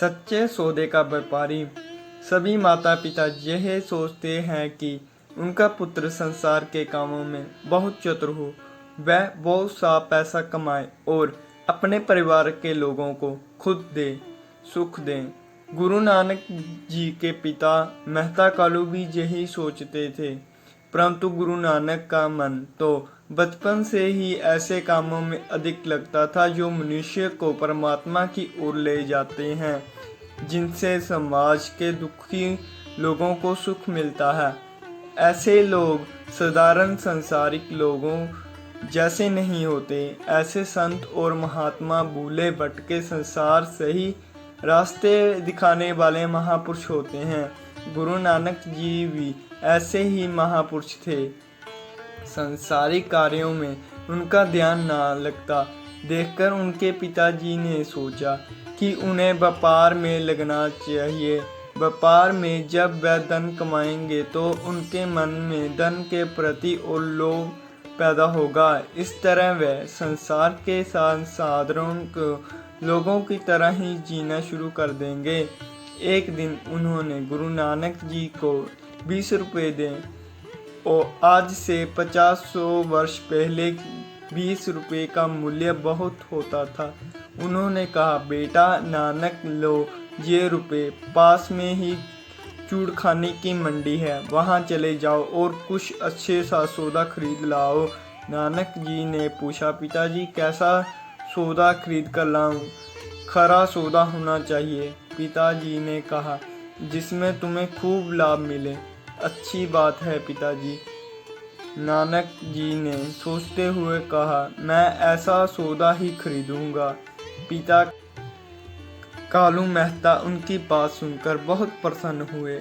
सच्चे सौदे का व्यापारी। सभी माता पिता यह सोचते हैं कि उनका पुत्र संसार के कामों में बहुत चतुर हो, वह बहुत सा पैसा कमाए और अपने परिवार के लोगों को खुद दे, सुख दे। गुरु नानक जी के पिता मेहता कालू भी यही सोचते थे, परंतु गुरु नानक का मन तो बचपन से ही ऐसे कामों में अधिक लगता था जो मनुष्य को परमात्मा की ओर ले जाते हैं, जिनसे समाज के दुखी लोगों को सुख मिलता है। ऐसे लोग साधारण संसारिक लोगों जैसे नहीं होते। ऐसे संत और महात्मा भूले भटके संसार सही रास्ते दिखाने वाले महापुरुष होते हैं। गुरु नानक जी भी ऐसे ही महापुरुष थे। संसारिक कार्यों में उनका ध्यान ना लगता देखकर उनके पिताजी ने सोचा कि उन्हें व्यापार में लगना चाहिए। व्यापार में जब वह धन कमाएंगे तो उनके मन में धन के प्रति और लोभ पैदा होगा। इस तरह वह संसार के साधारण लोगों की तरह ही जीना शुरू कर देंगे। एक दिन उन्होंने गुरु नानक जी को 20 रुपये दें और आज से 50-100 वर्ष पहले 20 रुपये का मूल्य बहुत होता था। उन्होंने कहा, बेटा नानक लो ये रुपये, पास में ही चूड़खाने की मंडी है, वहाँ चले जाओ और कुछ अच्छे सा सौदा खरीद लाओ। नानक जी ने पूछा, पिताजी कैसा सौदा खरीद कर लाऊं? खरा सौदा होना चाहिए। पिताजी ने कहा, जिसमें तुम्हें खूब लाभ मिले। अच्छी बात है पिताजी। नानक जी ने सोचते हुए कहा, मैं ऐसा सौदा ही खरीदूंगा। पिता कालू मेहता उनकी बात सुनकर बहुत प्रसन्न हुए।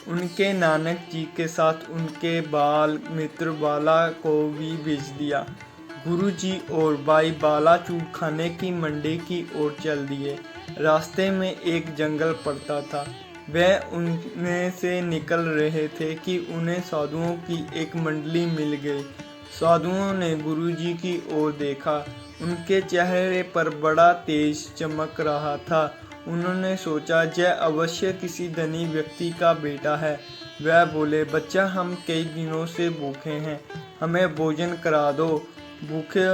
उनके नानक जी के साथ उनके बाल मित्र बाला को भी भेज दिया। गुरुजी और भाई बाला चूड़खाने की मंडी की ओर चल दिए। रास्ते में एक जंगल पड़ता था। वह उनमें से निकल रहे थे कि उन्हें साधुओं की एक मंडली मिल गई। साधुओं ने गुरुजी की ओर देखा। उनके चेहरे पर बड़ा तेज चमक रहा था। उन्होंने सोचा, यह अवश्य किसी धनी व्यक्ति का बेटा है। वह बोले, बच्चा हम कई दिनों से भूखे हैं, हमें भोजन करा दो। भूखे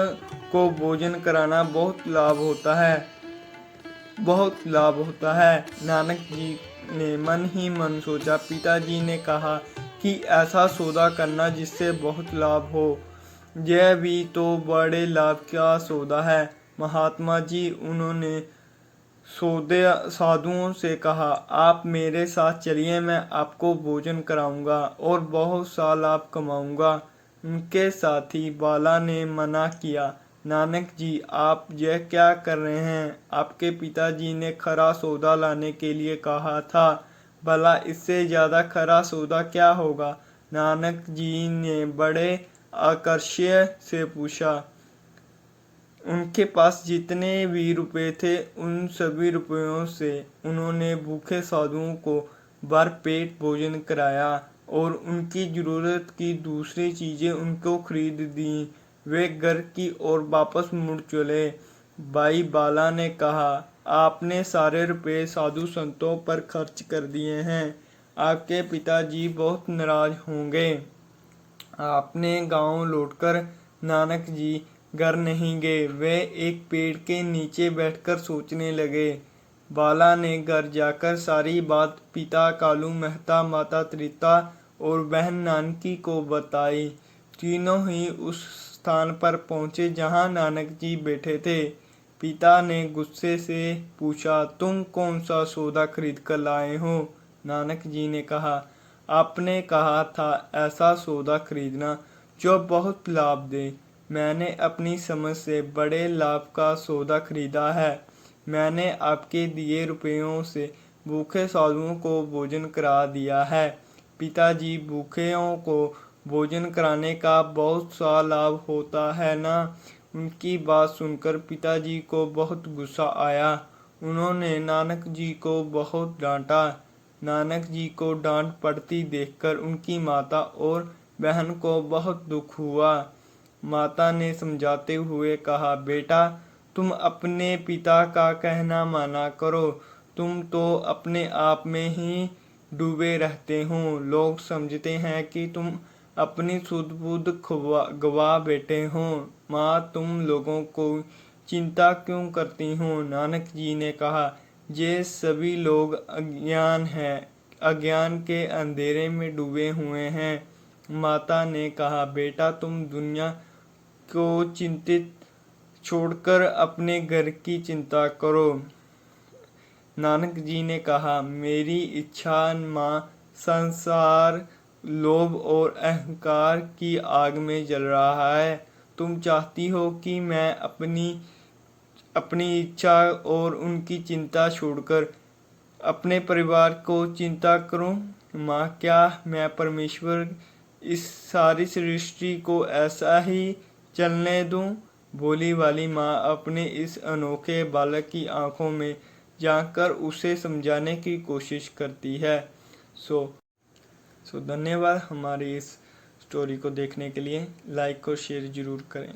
को भोजन कराना बहुत लाभ होता है। नानक जी ने मन ही मन सोचा। पिताजी ने कहा कि ऐसा सौदा करना जिससे बहुत लाभ हो। यह भी तो बड़े लाभ का सौदा है। महात्मा जी, उन्होंने साधुओं से कहा, आप मेरे साथ चलिए, मैं आपको भोजन कराऊंगा और बहुत सा लाभ कमाऊंगा। उनके साथी बाला ने मना किया। नानक जी, आप यह क्या कर रहे हैं? आपके पिताजी ने खरा सौदा लाने के लिए कहा था। भला इससे ज़्यादा खरा सौदा क्या होगा? नानक जी ने बड़े आकर्षण से पूछा। उनके पास जितने भी रुपए थे उन सभी रुपयों से उन्होंने भूखे साधुओं को भरपेट भोजन कराया और उनकी ज़रूरत की दूसरी चीज़ें उनको खरीद दी। वे घर की ओर वापस मुड़ चले। भाई बाला ने कहा, आपने सारे रुपए साधु संतों पर खर्च कर दिए हैं। आपके पिताजी बहुत नाराज होंगे। आपने गांव लौटकर नानक जी घर नहीं गए। वे एक पेड़ के नीचे बैठकर सोचने लगे। बाला ने घर जाकर सारी बात पिता कालू मेहता, माता त्रिता और बहन नानकी को बताई। तीनों ही उस स्थान पर पहुंचे जहां नानक जी बैठे थे। पिता ने गुस्से से पूछा, तुम कौन सा सौदा खरीद कर लाए हो? नानक जी ने कहा, आपने कहा था ऐसा सौदा खरीदना जो बहुत लाभ दे। मैंने अपनी समझ से बड़े लाभ का सौदा खरीदा है। मैंने आपके दिए रुपयों से भूखे साधुओं को भोजन करा दिया है। पिताजी, भूखों को भोजन कराने का बहुत सा लाभ होता है ना? उनकी बात सुनकर पिताजी को बहुत गुस्सा आया। उन्होंने नानक जी को बहुत डांटा। नानक जी को डांट पड़ती देखकर उनकी माता और बहन को बहुत दुख हुआ। माता ने समझाते हुए कहा, बेटा तुम अपने पिता का कहना माना करो। तुम तो अपने आप में ही डूबे रहते हो। लोग समझते हैं कि तुम अपनी सुध बुध गवा बैठे हो। माँ, तुम लोगों को चिंता क्यों करती हो? नानक जी ने कहा, ये सभी लोग अज्ञान के अंधेरे में डूबे हुए हैं। माता ने कहा, बेटा, तुम दुनिया को चिंतित छोड़कर अपने घर की चिंता करो। नानक जी ने कहा, मेरी इच्छा माँ, संसार लोभ और अहंकार की आग में जल रहा है। तुम चाहती हो कि मैं अपनी इच्छा और उनकी चिंता छोड़कर अपने परिवार को चिंता करूं? माँ, क्या मैं परमेश्वर इस सारी सृष्टि को ऐसा ही चलने दूं? भोली वाली माँ अपने इस अनोखे बालक की आंखों में झांककर उसे समझाने की कोशिश करती है। धन्यवाद हमारी इस स्टोरी को देखने के लिए। लाइक और शेयर जरूर करें।